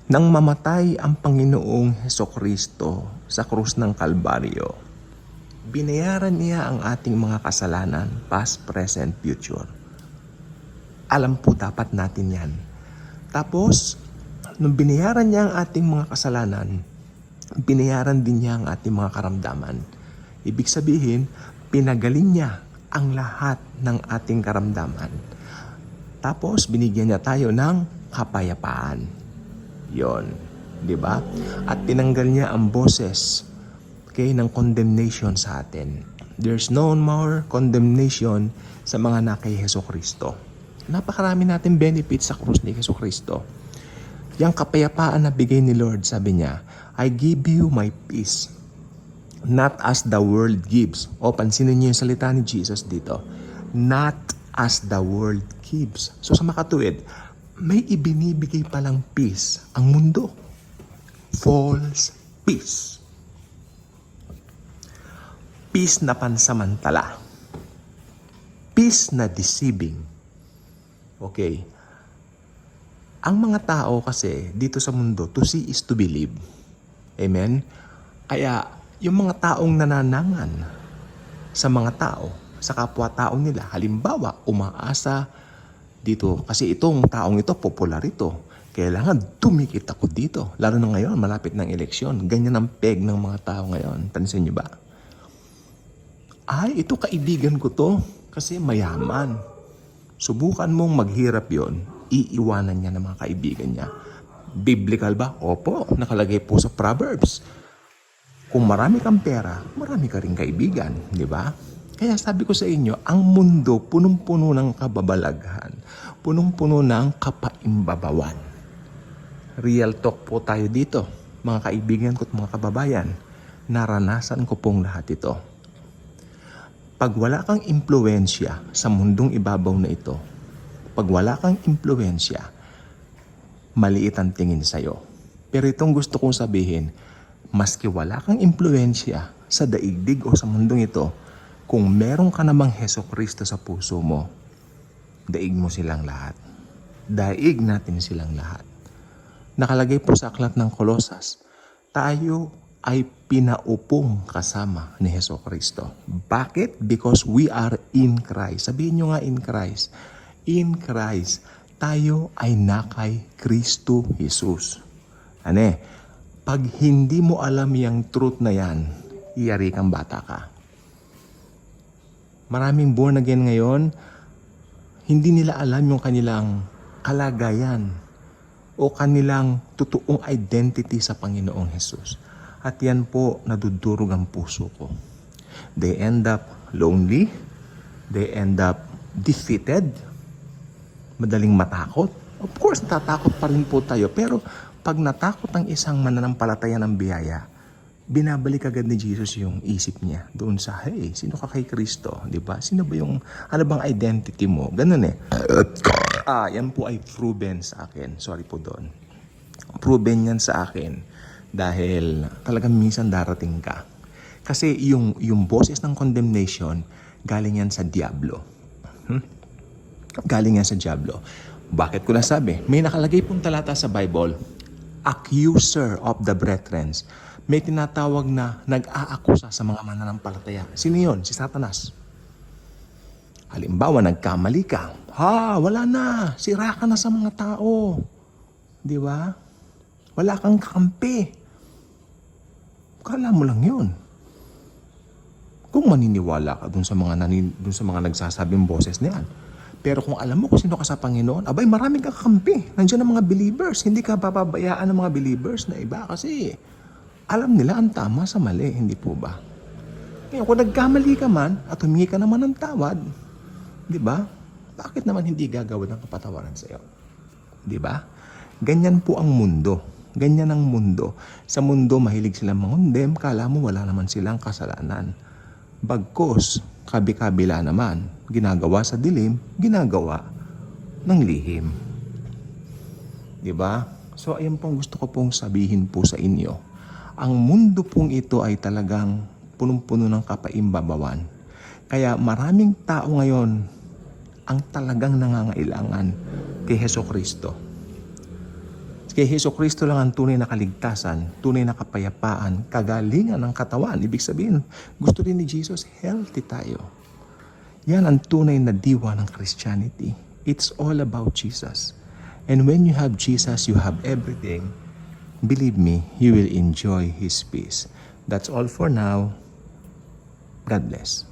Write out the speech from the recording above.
Nang mamatay ang Panginoong Hesukristo sa krus ng Kalbaryo, binayaran niya ang ating mga kasalanan, past, present, future. Alam po dapat natin yan. Tapos, nung binayaran niya ang ating mga kasalanan, binayaran din niya ang ating mga karamdaman. Ibig sabihin, pinagaling niya ang lahat ng ating karamdaman. Tapos, binigyan niya tayo ng kapayapaan. Yon, di ba? At tinanggal niya ang boses ng condemnation sa atin. There's no more condemnation sa mga na kay Hesukristo. Napakarami natin benefits sa krus ni Hesukristo. Yang kapayapaan na bigay ni Lord, sabi niya, I give you my peace, not as the world gives. O, pansinin niyo yung salita ni Jesus dito. Not as the world gives. So sa makatuwid, may ibinibigay palang peace ang mundo. False peace. Peace na pansamantala. Peace na deceiving. Okay. Ang mga tao kasi dito sa mundo, to see is to believe. Amen? Kaya yung mga taong nananangan sa mga tao, sa kapwa-tao nila, halimbawa, umaasa dito, kasi itong taong ito, popular ito. Kailangan dumikit ako dito. Lalo na ngayon, malapit ng eleksyon. Ganyan ang peg ng mga tao ngayon. Pansin niyo ba? Ay, ito kaibigan ko to. Kasi mayaman. Subukan mong maghirap yon, iiwanan niya ng mga kaibigan niya. Biblical ba? Opo, nakalagay po sa Proverbs. Kung marami kang pera, marami ka rin kaibigan. Di ba? Kaya sabi ko sa inyo, ang mundo punong-puno ng kababalaghan, punong-puno ng kapaimbabawan. Real talk po tayo dito, mga kaibigan ko at mga kababayan. Naranasan ko pong lahat ito. Pag wala kang impluwensya sa mundong ibabaw na ito, pag wala kang impluwensya, maliit ang tingin sa'yo. Pero itong gusto kong sabihin, maski wala kang impluwensya sa daigdig o sa mundong ito, kung meron ka namang Hesukristo sa puso mo, daig mo silang lahat. Daig natin silang lahat. Nakalagay po sa aklat ng Kolosas, tayo ay pinaupong kasama ni Hesukristo. Bakit? Because we are in Christ. Sabihin nyo nga in Christ. In Christ, tayo ay nakay Kristo Jesus. Ane, pag hindi mo alam yung truth na yan, iyari kang bata ka. Maraming born again ngayon, hindi nila alam yung kanilang kalagayan o kanilang totoong identity sa Panginoong Jesus. At yan po, nadudurog ang puso ko. They end up lonely. They end up defeated. Madaling matakot. Of course, natatakot pa rin po tayo. Pero pag natakot ang isang mananampalataya ng biyaya, binabalik agad ni Jesus yung isip niya doon sa, hey, sino ka kay Kristo? Diba? Sino ba yung, ano bang identity mo? Ganun eh. Yan po ay proven sa akin. Sorry po doon. Proven yan sa akin dahil talagang minsan darating ka. Kasi yung boses ng condemnation, galing yan sa Diablo. Galing yan sa Diablo. Bakit ko nasabi? May nakalagay pong talata sa Bible, accuser of the brethren. May tinatawag na nag-aakusa sa mga mananampalataya. Sino yun? Si Satanas. Halimbawa, nagkamali ka. Wala na. Sira ka na sa mga tao. Di ba? Wala kang kakampi. Kala mo lang yun. Kung maniniwala ka dun sa mga nagsasabing boses na yan. Pero kung alam mo kung sino ka sa Panginoon, abay maraming kakampi. Nandiyan ang mga believers. Hindi ka papabayaan ng mga believers na iba kasi alam nila ang tama sa mali, hindi po ba? Kaya kung nagkamali ka man at humingi ka naman ng tawad, di ba? Bakit naman hindi gagawin ng kapatawaran sa iyo? Di ba? Ganyan po ang mundo. Ganyan ang mundo. Sa mundo, mahilig silang mangundem, kala mo wala naman silang kasalanan. Bagkos, kabi-kabila naman, ginagawa sa dilim, ginagawa ng lihim. Di ba? So, ayan pong gusto ko pong sabihin po sa inyo. Ang mundo pong ito ay talagang punong-puno ng kapaimbabawan. Kaya maraming tao ngayon ang talagang nangangailangan kay Hesukristo. Kay Hesukristo lang ang tunay na kaligtasan, tunay na kapayapaan, kagalingan ng katawan. Ibig sabihin, gusto din ni Jesus, healthy tayo. Yan ang tunay na diwa ng Christianity. It's all about Jesus. And when you have Jesus, you have everything. Believe me, you will enjoy His peace. That's all for now. God bless.